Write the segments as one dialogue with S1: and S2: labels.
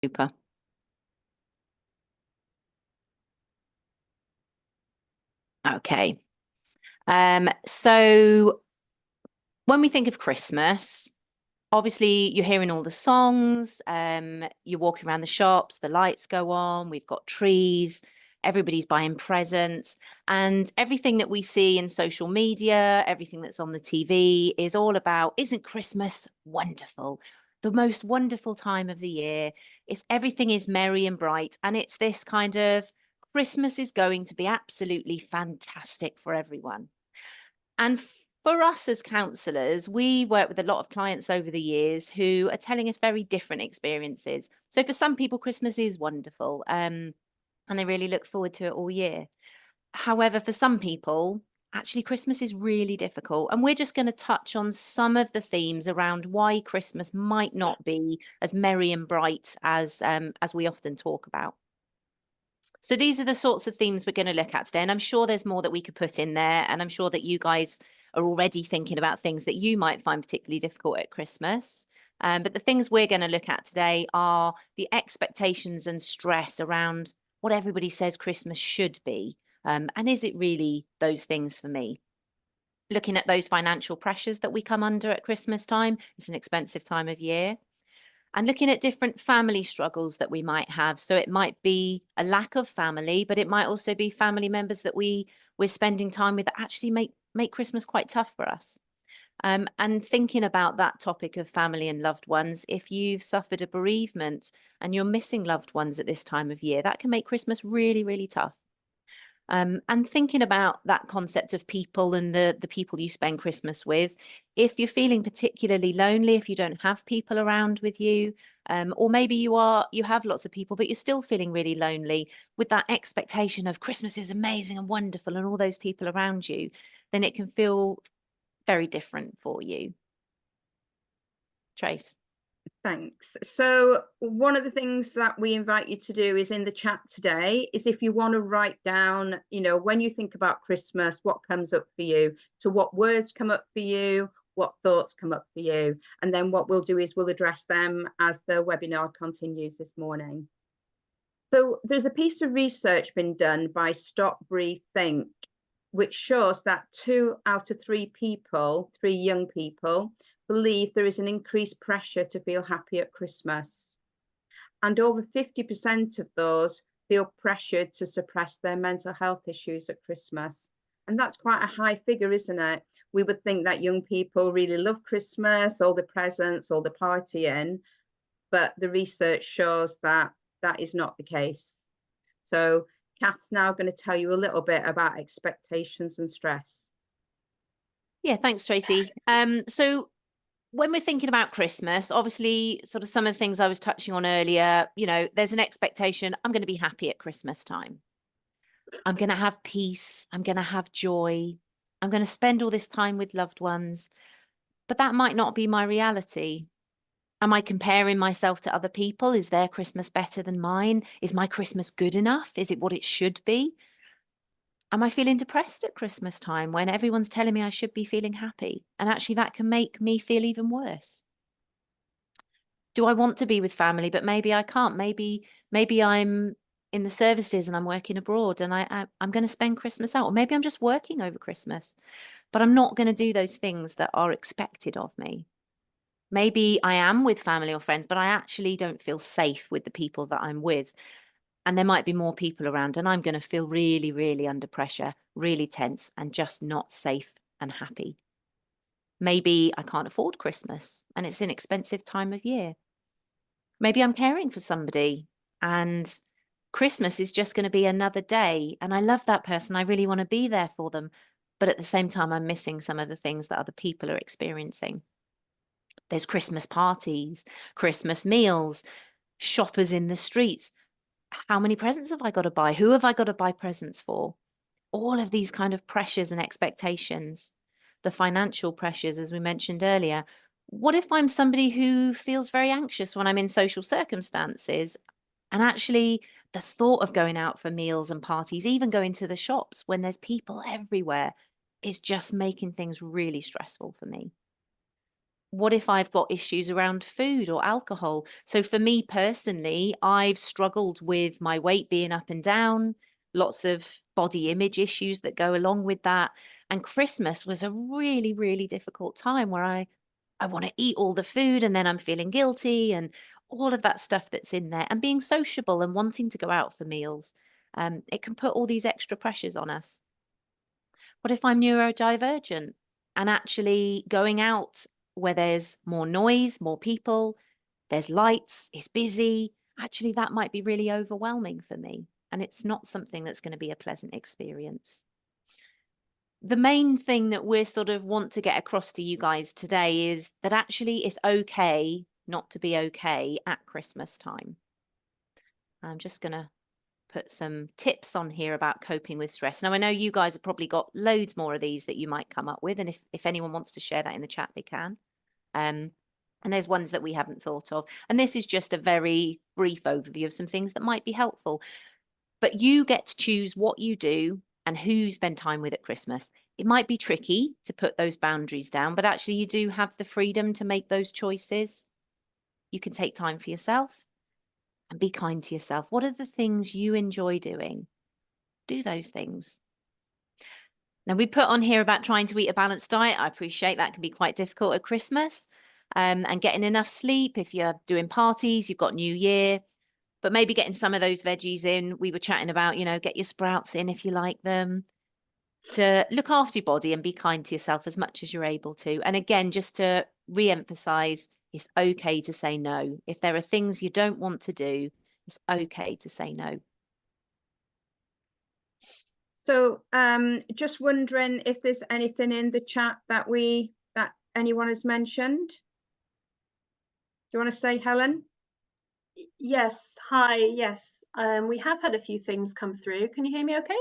S1: Super. Okay. So when we think of Christmas, obviously you're hearing all the songs, you're walking around the shops, the lights go on, we've got trees, everybody's buying presents, and everything that we see in social media, everything that's on the TV is all about, isn't Christmas wonderful? The most wonderful time of the year. Everything is merry and bright, and it's this kind of Christmas is going to be absolutely fantastic for everyone. And for us as counsellors, we work with a lot of clients over the years who are telling us very different experiences. So for some people, Christmas is wonderful, and they really look forward to it all year. However, for some people, actually Christmas is really difficult. And we're just going to touch on some of the themes around why Christmas might not be as merry and bright as we often talk about. So these are the sorts of themes we're going to look at today. And I'm sure there's more that we could put in there. And I'm sure that you guys are already thinking about things that you might find particularly difficult at Christmas. But the things we're going to look at today are the expectations and stress around what everybody says Christmas should be. And is it really those things for me? Looking at those financial pressures that we come under at Christmas time. It's an expensive time of year. And looking at different family struggles that we might have. So it might be a lack of family, but it might also be family members that we're spending time with that actually make Christmas quite tough for us. And thinking about that topic of family and loved ones, if you've suffered a bereavement and you're missing loved ones at this time of year, that can make Christmas really, really tough. And thinking about that concept of people and the people you spend Christmas with, if you're feeling particularly lonely, if you don't have people around with you, or maybe you have lots of people, but you're still feeling really lonely with that expectation of Christmas is amazing and wonderful and all those people around you, then it can feel very different for you. Trace.
S2: Thanks. So one of the things that we invite you to do is in the chat today is if you want to write down, when you think about Christmas, what comes up for you. So what words come up for you, what thoughts come up for you. And then what we'll do is we'll address them as the webinar continues this morning. So there's a piece of research been done by Stop, Breathe, Think, which shows that 2 out of 3 people, 3 young people, believe there is an increased pressure to feel happy at Christmas. And over 50% of those feel pressured to suppress their mental health issues at Christmas. And that's quite a high figure, isn't it? We would think that young people really love Christmas, all the presents, all the partying, but the research shows that that is not the case. So Kath's now going to tell you a little bit about expectations and stress.
S1: Yeah, thanks, Tracy. So when we're thinking about Christmas, obviously, sort of some of the things I was touching on earlier, there's an expectation. I'm going to be happy at Christmas time. I'm going to have peace. I'm going to have joy. I'm going to spend all this time with loved ones. But that might not be my reality. Am I comparing myself to other people? Is their Christmas better than mine? Is my Christmas good enough? Is it what it should be? Am I feeling depressed at Christmas time when everyone's telling me I should be feeling happy? And actually, that can make me feel even worse. Do I want to be with family, but maybe I can't? Maybe I'm in the services and I'm working abroad and I'm going to spend Christmas out. Or maybe I'm just working over Christmas, but I'm not going to do those things that are expected of me. Maybe I am with family or friends, but I actually don't feel safe with the people that I'm with. And there might be more people around and I'm going to feel really, really under pressure, really tense and just not safe and happy. Maybe I can't afford Christmas and it's an expensive time of year. Maybe I'm caring for somebody and Christmas is just going to be another day. And I love that person. I really want to be there for them. But at the same time, I'm missing some of the things that other people are experiencing. There's Christmas parties, Christmas meals, shoppers in the streets. How many presents have I got to buy? Who have I got to buy presents for? All of these kind of pressures and expectations, the financial pressures, as we mentioned earlier. What if I'm somebody who feels very anxious when I'm in social circumstances? And actually, the thought of going out for meals and parties, even going to the shops when there's people everywhere, is just making things really stressful for me. what if I've got issues around food or alcohol? So for me personally, I've struggled with my weight being up and down, lots of body image issues that go along with that. And Christmas was a really, really difficult time where I want to eat all the food and then I'm feeling guilty and all of that stuff that's in there, and being sociable and wanting to go out for meals. It can put all these extra pressures on us. What if I'm neurodivergent and actually going out where there's more noise, more people, there's lights, it's busy? Actually, that might be really overwhelming for me. And it's not something that's going to be a pleasant experience. The main thing that we're sort of want to get across to you guys today is that actually it's okay not to be okay at Christmas time. I'm just going to put some tips on here about coping with stress. Now, I know you guys have probably got loads more of these that you might come up with, and if anyone wants to share that in the chat, they can. And there's ones that we haven't thought of. And this is just a very brief overview of some things that might be helpful. But you get to choose what you do and who you spend time with at Christmas. It might be tricky to put those boundaries down, but actually you do have the freedom to make those choices. You can take time for yourself and be kind to yourself. What are the things you enjoy doing? Do those things. Now, we put on here about trying to eat a balanced diet. I appreciate that can be quite difficult at Christmas, and getting enough sleep. If you're doing parties, you've got New Year, but maybe getting some of those veggies in. We were chatting about, get your sprouts in if you like them. To look after your body and be kind to yourself as much as you're able to. And again, just to re-emphasize, it's okay to say no. If there are things you don't want to do, it's okay to say no.
S2: So just wondering if there's anything in the chat that anyone has mentioned. Do you want to say, Helen?
S3: Yes. Hi. Yes. We have had a few things come through. Can you hear me okay?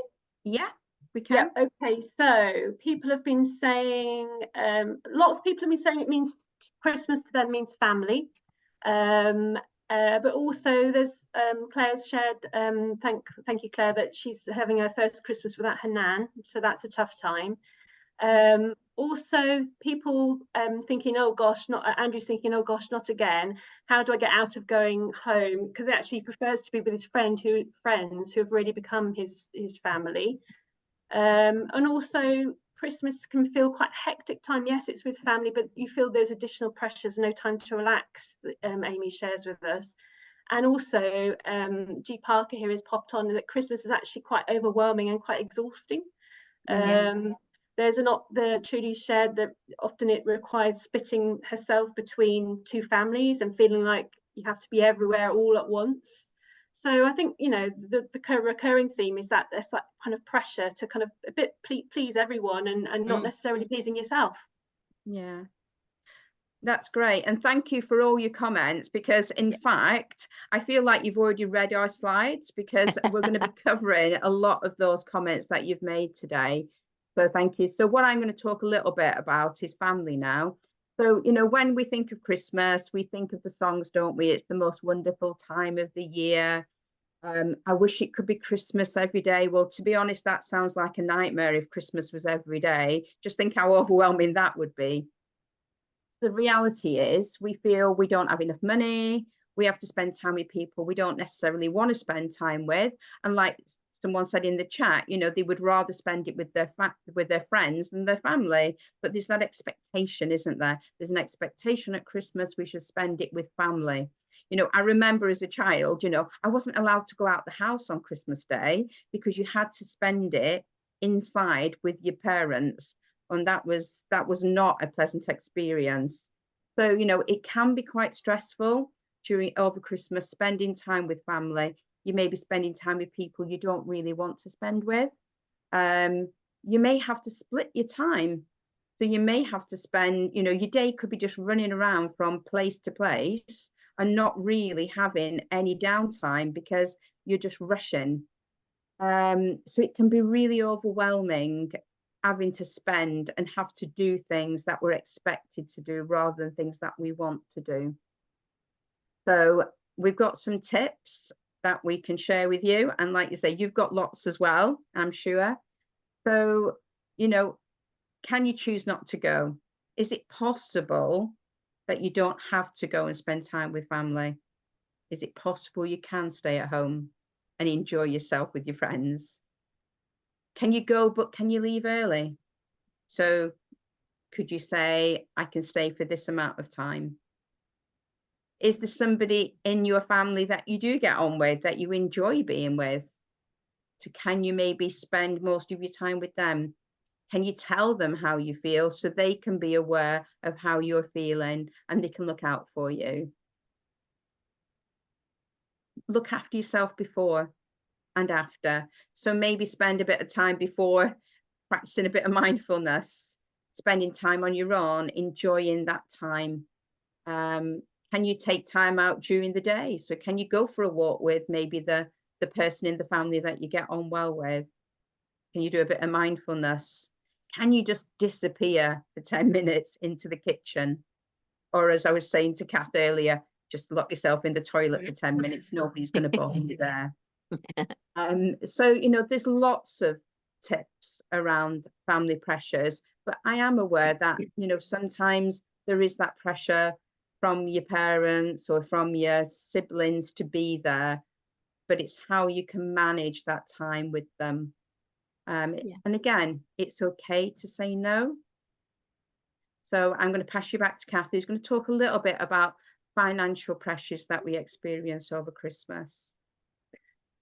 S2: Yeah, we can.
S3: Yeah. Okay. So people have been saying, lots of people have been saying it means Christmas to them means family. But also there's Claire's shared, thank you, Claire, that she's having her first Christmas without her nan. So that's a tough time. Also people thinking, oh gosh, Andrew's thinking, oh gosh, not again. How do I get out of going home? Because actually he prefers to be with his friends who have really become his family. And also Christmas can feel quite a hectic time. Yes, it's with family, but you feel those additional pressures, no time to relax, Amy shares with us. And also G Parker here has popped on that Christmas is actually quite overwhelming and quite exhausting. There's the Trudy shared that often it requires splitting herself between two families and feeling like you have to be everywhere all at once. So I think, the recurring theme is that there's that kind of pressure to kind of a bit please everyone and not necessarily pleasing yourself.
S2: Yeah, that's great. And thank you for all your comments, because in fact, I feel like you've already read our slides, because we're going to be covering a lot of those comments that you've made today. So thank you. So what I'm going to talk a little bit about is family now. So, when we think of Christmas, we think of the songs, don't we? It's the most wonderful time of the year. I wish it could be Christmas every day. Well, to be honest, that sounds like a nightmare if Christmas was every day. Just think how overwhelming that would be. The reality is we feel we don't have enough money. We have to spend time with people we don't necessarily want to spend time with. And like someone said in the chat, they would rather spend it with their friends than their family. But there's that expectation, isn't there? There's an expectation at Christmas we should spend it with family. I remember as a child, I wasn't allowed to go out the house on Christmas Day because you had to spend it inside with your parents. And that was not a pleasant experience. So, it can be quite stressful over Christmas, spending time with family. You may be spending time with people you don't really want to spend with. You may have to split your time. So you may have to spend, your day could be just running around from place to place and not really having any downtime because you're just rushing. So it can be really overwhelming having to spend and have to do things that we're expected to do rather than things that we want to do. So we've got some tips that we can share with you. And like you say, you've got lots as well, I'm sure. So, can you choose not to go? Is it possible that you don't have to go and spend time with family? Is it possible you can stay at home and enjoy yourself with your friends? Can you go, but can you leave early? So could you say, I can stay for this amount of time? Is there somebody in your family that you do get on with, that you enjoy being with? So can you maybe spend most of your time with them? Can you tell them how you feel so they can be aware of how you're feeling and they can look out for you? Look after yourself before and after. So maybe spend a bit of time before practicing a bit of mindfulness, spending time on your own, enjoying that time. Can you take time out during the day? So can you go for a walk with maybe the person in the family that you get on well with? Can you do a bit of mindfulness? Can you just disappear for 10 minutes into the kitchen? Or as I was saying to Kath earlier, just lock yourself in the toilet for 10 minutes. Nobody's going to bother you there. So, you know, there's lots of tips around family pressures, but I am aware that, you know, sometimes there is that pressure from your parents or from your siblings to be there, but it's how you can manage that time with them. And again, it's okay to say no. So I'm going to pass you back to Kathy, who's going to talk a little bit about financial pressures that we experience over Christmas.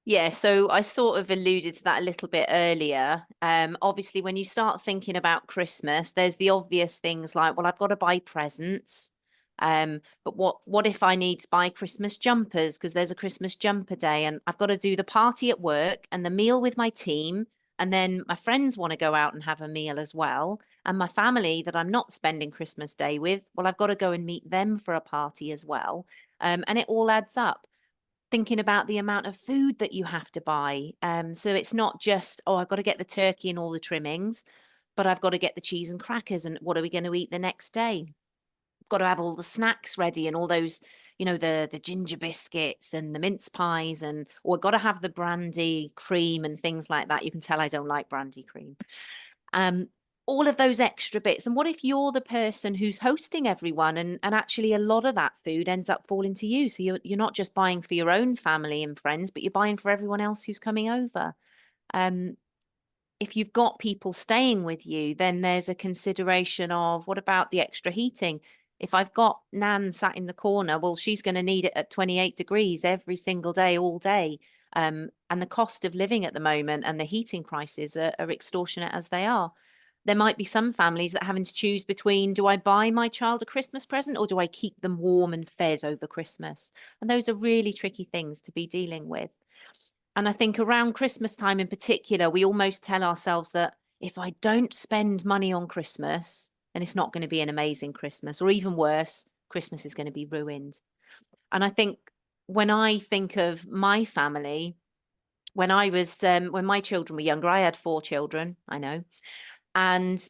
S1: Yeah, so I sort of alluded to that a little bit earlier. Obviously, when you start thinking about Christmas, there's the obvious things like, well, I've got to buy presents. But what if I need to buy Christmas jumpers because there's a Christmas jumper day and I've got to do the party at work and the meal with my team. And then my friends want to go out and have a meal as well. And my family that I'm not spending Christmas Day with, well, I've got to go and meet them for a party as well. And it all adds up. Thinking about the amount of food that you have to buy. So it's not just, oh, I've got to get the turkey and all the trimmings, but I've got to get the cheese and crackers. And what are we going to eat the next day? Got to have all the snacks ready and all those, you know, the ginger biscuits and the mince pies and, or got to have the brandy cream and things like that. You can tell I don't like brandy cream. All of those extra bits. And what if you're the person who's hosting everyone and actually a lot of that food ends up falling to you? So you're not just buying for your own family and friends, but you're buying for everyone else who's coming over. If you've got people staying with you, then there's a consideration of what about the extra heating? If I've got Nan sat in the corner, well, she's going to need it at 28 degrees every single day, all day. And the cost of living at the moment and the heating prices are extortionate as they are. There might be some families that are having to choose between, do I buy my child a Christmas present or do I keep them warm and fed over Christmas? And those are really tricky things to be dealing with. And I think around Christmas time in particular, we almost tell ourselves that if I don't spend money on Christmas, then it's not going to be an amazing Christmas, or even worse, Christmas is going to be ruined. And I think when I think of my family, when I was, when my children were younger, I had 4 children, I know, and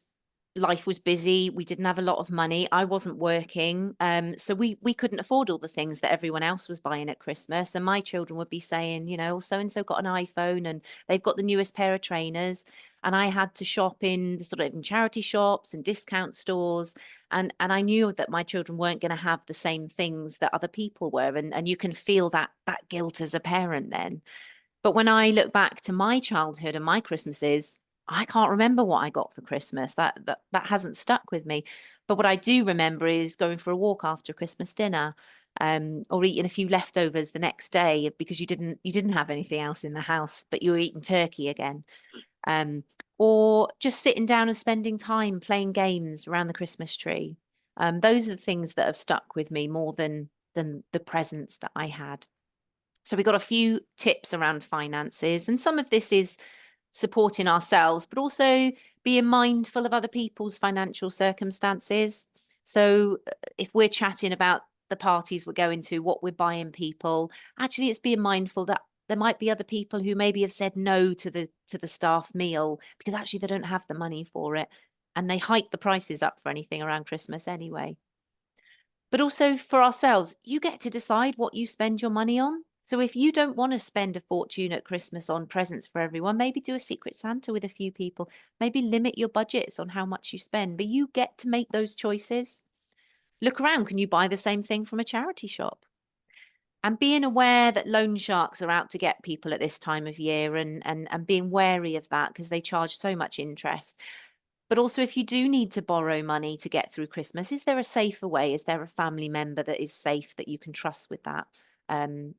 S1: life was busy. We didn't have a lot of money. I wasn't working. So we couldn't afford all the things that everyone else was buying at Christmas. And my children would be saying, you know, so-and-so got an iPhone and they've got the newest pair of trainers. And I had to shop in the sort of in charity shops and discount stores. And I knew that my children weren't going to have the same things that other people were. And you can feel that guilt as a parent then. But when I look back to my childhood and my Christmases, I can't remember what I got for Christmas. That hasn't stuck with me. But what I do remember is going for a walk after Christmas dinner, or eating a few leftovers the next day because you didn't have anything else in the house, but you were eating turkey again. Or just sitting down and spending time playing games around the Christmas tree. Those are the things that have stuck with me more than the presents that I had. So we got a few tips around finances, and some of this is supporting ourselves, but also being mindful of other people's financial circumstances. So if we're chatting about the parties we're going to, what we're buying people, actually it's being mindful that there might be other people who maybe have said no to the staff meal because actually they don't have the money for it. And they hike the prices up for anything around Christmas anyway. But also for ourselves, you get to decide what you spend your money on. So if you don't want to spend a fortune at Christmas on presents for everyone, maybe do a Secret Santa with a few people, maybe limit your budgets on how much you spend, but you get to make those choices. Look around. Can you buy the same thing from a charity shop? And being aware that loan sharks are out to get people at this time of year, and being wary of that, because they charge so much interest. But also, if you do need to borrow money to get through Christmas, is there a safer way? Is there a family member that is safe that you can trust with that?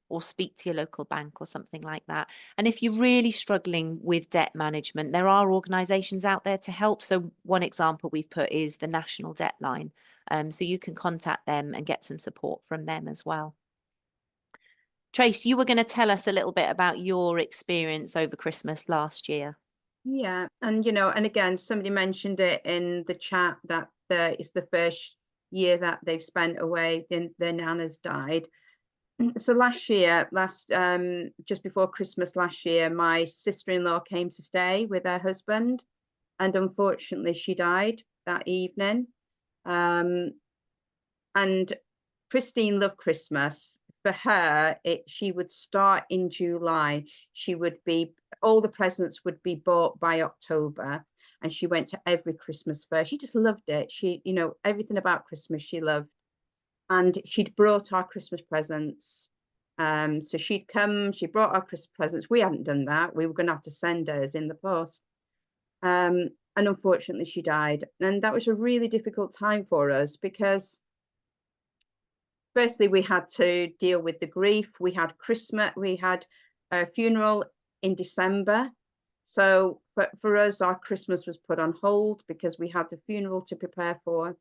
S1: Or speak to your local bank or something like that. And if you're really struggling with debt management, there are organisations out there to help. So one example we've put is the National Debt Line. So you can contact them and get some support from them as well. Trace, you were going to tell us a little bit about your experience over Christmas last year.
S2: Yeah, and and again, somebody mentioned it in the chat that it's the first year that they've spent away, their nana's died. So last year, just before Christmas last year, my sister-in-law came to stay with her husband, and unfortunately she died that evening. And Christine loved Christmas. For her, she would start in July. All the presents would be bought by October, and she went to every Christmas fair. She just loved it. She, everything about Christmas she loved. And she'd brought our Christmas presents. So she'd come, she brought our Christmas presents. We hadn't done that. We were going to have to send hers in the post. And unfortunately, she died. And that was a really difficult time for us, because firstly, we had to deal with the grief. We had Christmas, we had a funeral in December. So for us, our Christmas was put on hold because we had the funeral to prepare for.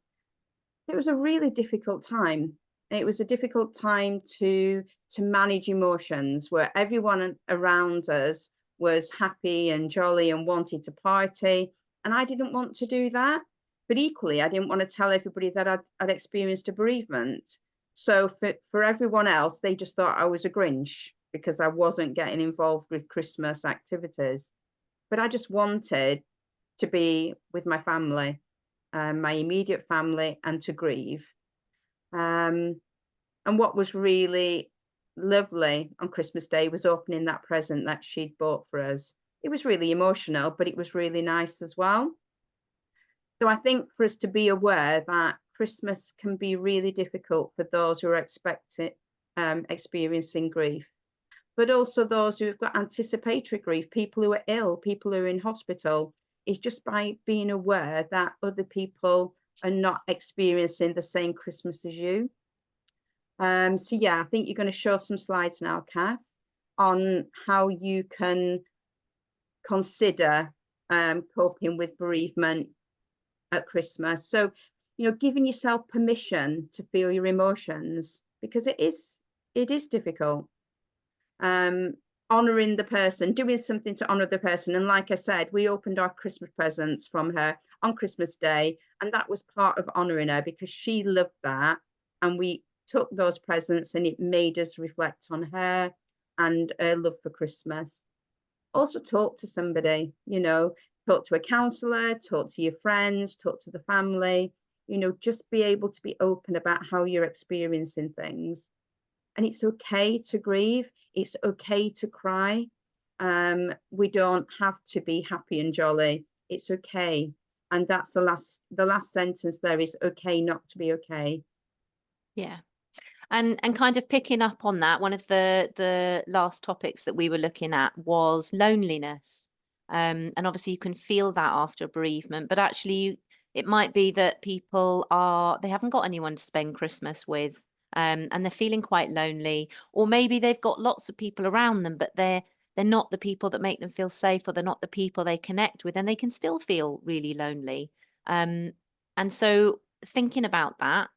S2: It was a really difficult time. It was a difficult time to manage emotions, where everyone around us was happy and jolly and wanted to party. And I didn't want to do that. But equally, I didn't want to tell everybody that I'd experienced a bereavement. So for everyone else, they just thought I was a Grinch because I wasn't getting involved with Christmas activities. But I just wanted to be with my family, my immediate family, and to grieve. And what was really lovely on Christmas Day was opening that present that she'd bought for us. It was really emotional, but it was really nice as well. So I think for us to be aware that Christmas can be really difficult for those who are experiencing grief, but also those who have got anticipatory grief, people who are ill, people who are in hospital. It's just by being aware that other people are not experiencing the same Christmas as you. So yeah, I think you're going to show some slides now, Kath, on how you can consider coping with bereavement at Christmas. So, giving yourself permission to feel your emotions, because it is difficult. Honoring the person, doing something to honor the person. And like I said, we opened our Christmas presents from her on Christmas Day, and that was part of honoring her, because she loved that. And we took those presents, and it made us reflect on her and her love for Christmas. Also talk to somebody, talk to a counsellor, talk to your friends, talk to the family, just be able to be open about how you're experiencing things. And it's okay to grieve. It's okay to cry. We don't have to be happy and jolly. It's okay. And that's the last sentence there is okay not to be okay.
S1: Yeah. And kind of picking up on that, one of the last topics that we were looking at was loneliness. And obviously you can feel that after bereavement, but actually it might be that people they haven't got anyone to spend Christmas with, and they're feeling quite lonely, or maybe they've got lots of people around them, but they're not the people that make them feel safe, or they're not the people they connect with, and they can still feel really lonely. And so thinking about that,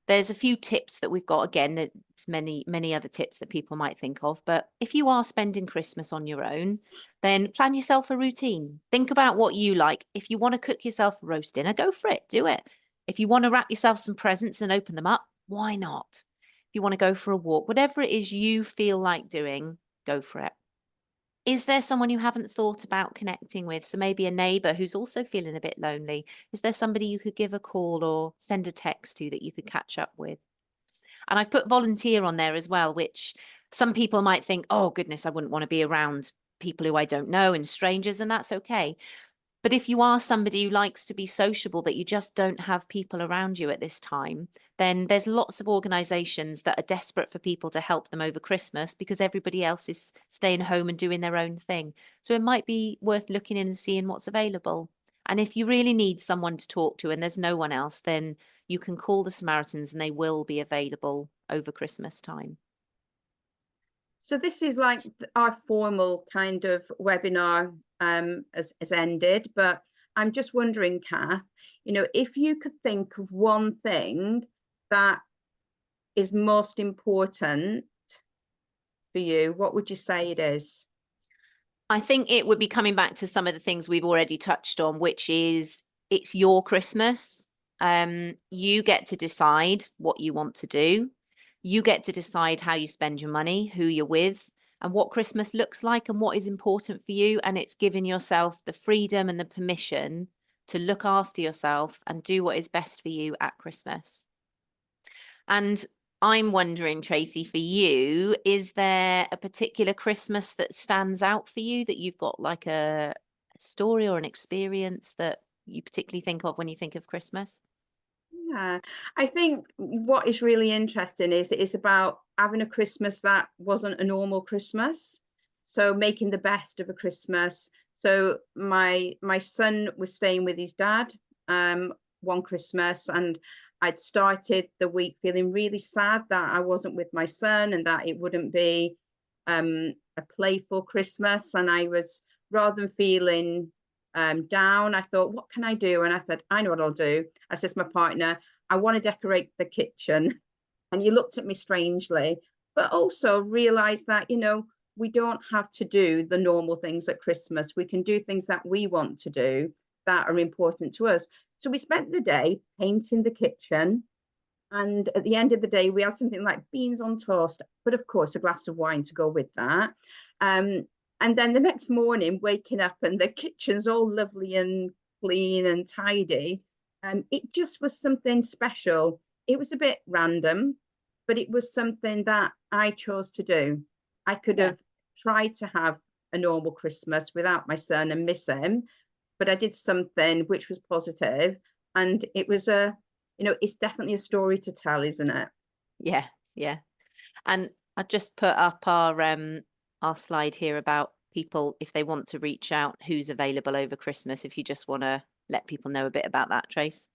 S1: there's a few tips that we've got. Again, there's many other tips that people might think of, but if you are spending Christmas on your own, then plan yourself a routine. Think about what you like. If you want to cook yourself a roast dinner, go for it, do it. If you want to wrap yourself some presents and open them up, why not? If you want to go for a walk, whatever it is you feel like doing, go for it. Is there someone you haven't thought about connecting with? So maybe a neighbour who's also feeling a bit lonely. Is there somebody you could give a call or send a text to that you could catch up with? And I've put volunteer on there as well, which some people might think, oh goodness, I wouldn't want to be around people who I don't know and strangers, and that's okay. But if you are somebody who likes to be sociable, but you just don't have people around you at this time, then there's lots of organisations that are desperate for people to help them over Christmas because everybody else is staying home and doing their own thing. So it might be worth looking in and seeing what's available. And if you really need someone to talk to and there's no one else, then you can call the Samaritans and they will be available over Christmas time.
S2: So this is like our formal kind of webinar has ended, but I'm just wondering, Kath, you know, if you could think of one thing that is most important for you, what would you say it is?
S1: I think it would be coming back to some of the things we've already touched on, which is it's your Christmas. You get to decide what you want to do. You get to decide how you spend your money, who you're with, and what Christmas looks like and what is important for you. And it's giving yourself the freedom and the permission to look after yourself and do what is best for you at Christmas. And I'm wondering, Tracey, for you, is there a particular Christmas that stands out for you, that you've got like a story or an experience that you particularly think of when you think of Christmas?
S2: Yeah, I think what is really interesting is it's about having a Christmas that wasn't a normal Christmas. So making the best of a Christmas. So my son was staying with his dad one Christmas, and I'd started the week feeling really sad that I wasn't with my son and that it wouldn't be a playful Christmas. And I was, rather than feeling down, I thought, what can I do? And I said, I know what I'll do. I said to my partner, I want to decorate the kitchen. And he looked at me strangely, but also realized that, you know, we don't have to do the normal things at Christmas. We can do things that we want to do that are important to us. So we spent the day painting the kitchen. And at the end of the day, we had something like beans on toast, but of course, a glass of wine to go with that. And then the next morning, waking up and the kitchen's all lovely and clean and tidy. It just was something special. It was a bit random, but it was something that I chose to do. I could have tried to have a normal Christmas without my son and miss him, but I did something which was positive, and it was you know, it's definitely a story to tell, isn't it?
S1: Yeah, yeah. And I just put up our slide here about people, if they want to reach out, who's available over Christmas, if you just want to let people know a bit about that, Trace.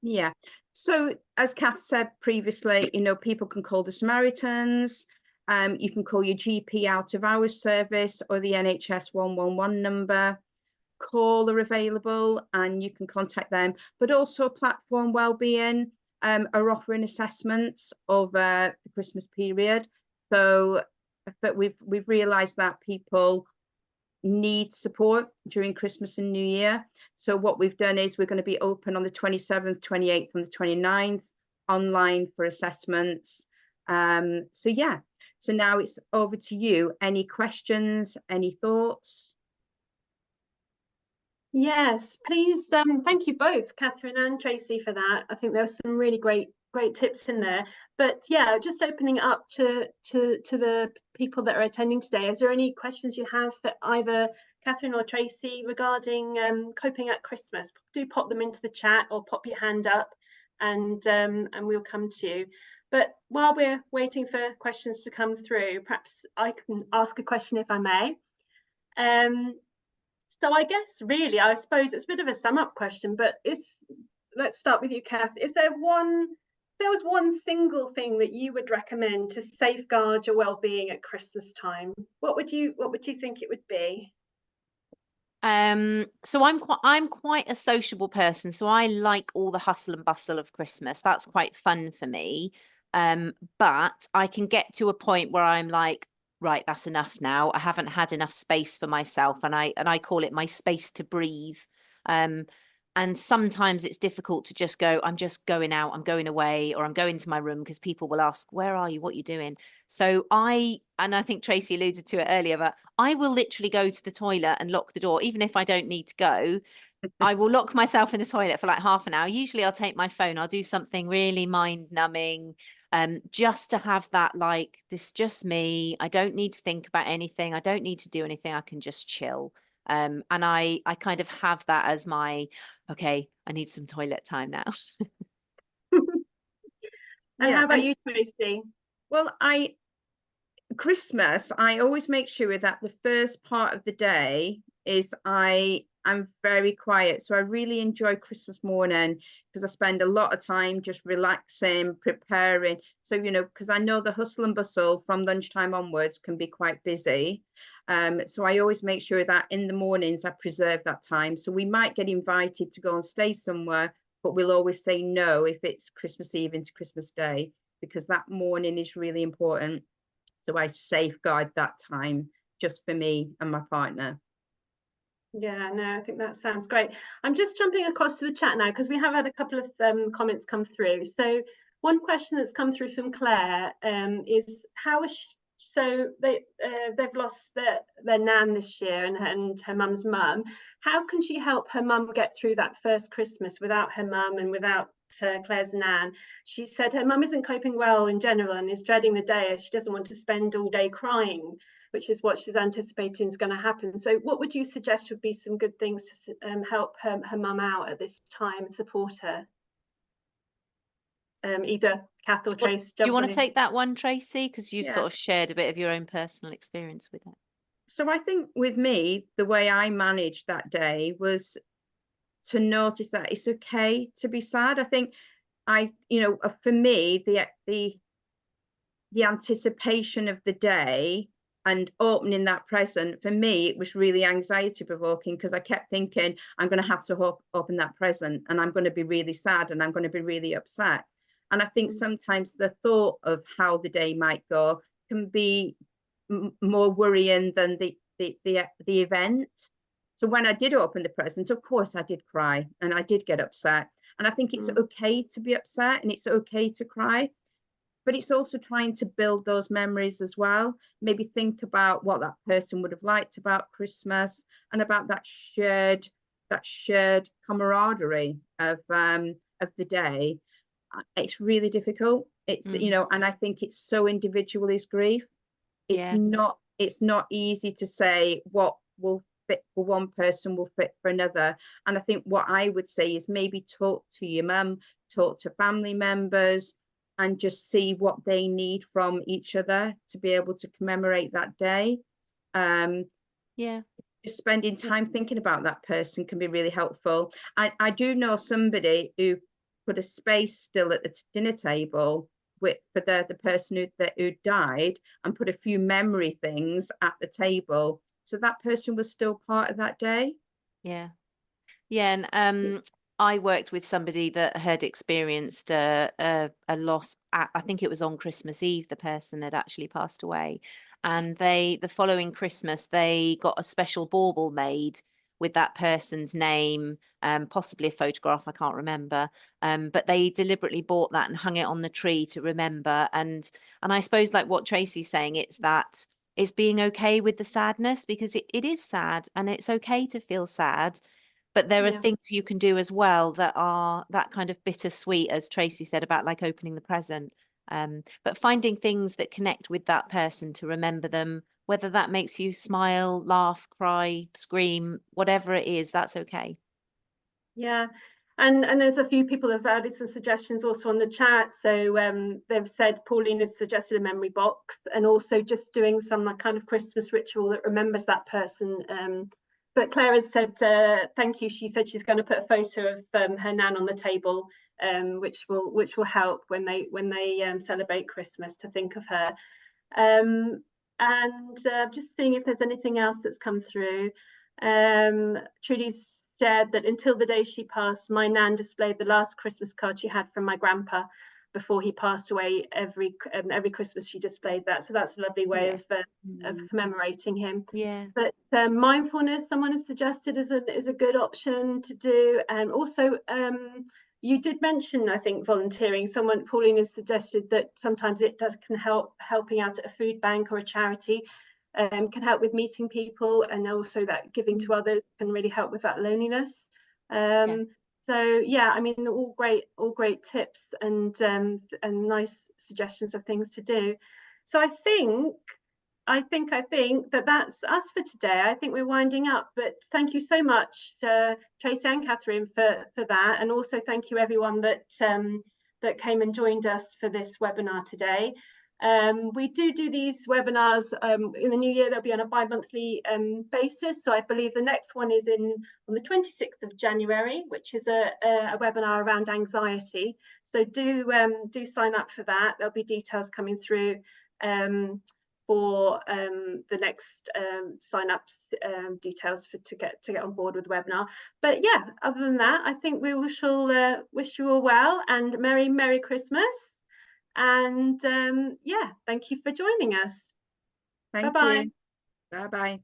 S2: Yeah. So as Kath said previously, you know, people can call the Samaritans. You can call your GP out of hours service or the NHS 111 number. Call are available and you can contact them. But also Platfform Wellbeing are offering assessments over the Christmas period. So, but we've realised that people need support during Christmas and New Year. So what we've done is we're going to be open on the 27th, 28th and the 29th online for assessments. So yeah, so now it's over to you. Any questions, any thoughts?
S3: Yes, please. Thank you both, Katherine and Tracey, for that. I think there were some really great tips in there. But yeah, just opening it up to the people that are attending today. Is there any questions you have for either Katherine or Tracey regarding coping at Christmas? Do pop them into the chat or pop your hand up, and we'll come to you. But while we're waiting for questions to come through, perhaps I can ask a question if I may. So I guess really, I suppose it's a bit of a sum up question, but let's start with you, Kath. Is there was one single thing that you would recommend to safeguard your well-being at Christmas time? What would you think it would be?
S1: So I'm quite a sociable person, so I like all the hustle and bustle of Christmas. That's quite fun for me. But I can get to a point where I'm like, right, that's enough now. I haven't had enough space for myself, and I call it my space to breathe. And sometimes it's difficult to just go, I'm just going out, I'm going away, or I'm going to my room, because people will ask, where are you? What are you doing? So and I think Tracey alluded to it earlier, but I will literally go to the toilet and lock the door, even if I don't need to go. I will lock myself in the toilet for like half an hour. Usually I'll take my phone, I'll do something really mind numbing, just to have that, like, this is just me. I don't need to think about anything. I don't need to do anything. I can just chill. And I kind of have that as my, okay, I need some toilet time now.
S3: And
S2: Yeah,
S3: how about
S2: and
S3: you, Tracey?
S2: well, Christmas, I always make sure that the first part of the day is I'm very quiet. So I really enjoy Christmas morning because I spend a lot of time just relaxing, preparing. So, you know, because I know the hustle and bustle from lunchtime onwards can be quite busy. So I always make sure that in the mornings I preserve that time. So we might get invited to go and stay somewhere, but we'll always say no if it's Christmas Eve into Christmas Day, because that morning is really important. So I safeguard that time just for me and my partner.
S3: Yeah, no, I think that sounds great. I'm just jumping across to the chat now because we have had a couple of comments come through. So one question that's come through from Claire is how is so they've lost their nan this year and her mum's mum. How can she help her mum get through that first Christmas without her mum and without Claire's nan? She said her mum isn't coping well in general and is dreading the day as she doesn't want to spend all day crying, which is what she's anticipating is going to happen. So what would you suggest would be some good things to help her mum out at this time and support her? Either Kath or Trace,
S1: Do you want to
S3: in.
S1: take that one, Tracey? Because you've
S2: Yeah.
S1: sort of shared a bit of your own personal experience with it.
S2: So I think with me, the way I managed that day was to notice that it's okay to be sad. I think for me, the anticipation of the day and opening that present, for me, it was really anxiety provoking because I kept thinking, I'm going to have to open that present and I'm going to be really sad and I'm going to be really upset. And I think sometimes the thought of how the day might go can be more worrying than the event. So when I did open the present, of course I did cry and I did get upset. And I think it's okay to be upset and it's okay to cry. But it's also trying to build those memories as well. Maybe think about what that person would have liked about Christmas and about that shared camaraderie of the day. It's really difficult. It's and I think it's so individual is grief. It's not easy to say what will fit for one person will fit for another. And I think what I would say is maybe talk to your mum, talk to family members, and just see what they need from each other to be able to commemorate that day. Just spending time thinking about that person can be really helpful. I do know somebody who put a space still at the dinner table for the person who died and put a few memory things at the table. So that person was still part of that day.
S1: Yeah. And I worked with somebody that had experienced a loss. I think it was on Christmas Eve, the person had actually passed away. And the following Christmas, they got a special bauble made with that person's name, possibly a photograph, I can't remember. But they deliberately bought that and hung it on the tree to remember. And I suppose like what Tracey's saying, it's being okay with the sadness, because it is sad and it's okay to feel sad. But there are things you can do as well that are that kind of bittersweet, as Tracey said, about like opening the present. But finding things that connect with that person to remember them, whether that makes you smile, laugh, cry, scream, whatever it is, that's okay.
S3: Yeah. And there's a few people have added some suggestions also on the chat. So they've said Pauline has suggested a memory box and also just doing some kind of Christmas ritual that remembers that person. But Claire has said, thank you. She said she's going to put a photo of her nan on the table, which will help when they celebrate Christmas to think of her. And just seeing if there's anything else that's come through. Trudy's shared that until the day she passed, my nan displayed the last Christmas card she had from my grandpa before he passed away. Every Christmas she displayed that, so that's a lovely way of commemorating him. But mindfulness, someone has suggested, is a good option to do. And also you did mention, I think, volunteering. Pauline has suggested that sometimes it can help, helping out at a food bank or a charity can help with meeting people, and also that giving to others can really help with that loneliness. So yeah, I mean, all great tips and nice suggestions of things to do. So I think I think that that's us for today. I think we're winding up, but thank you so much, Tracey and Katherine, for that, and also thank you everyone that that came and joined us for this webinar today. We do these webinars in the new year. They'll be on a bi-monthly basis. So I believe the next one is on the 26th of January, which is a webinar around anxiety. So do sign up for that. There'll be details coming through for the next sign-ups details to get on board with the webinar. But yeah, other than that, I think we shall wish you all well and Merry Christmas. And yeah, thank you for joining us.
S2: Thank
S3: Bye-bye.
S2: you. Bye-bye.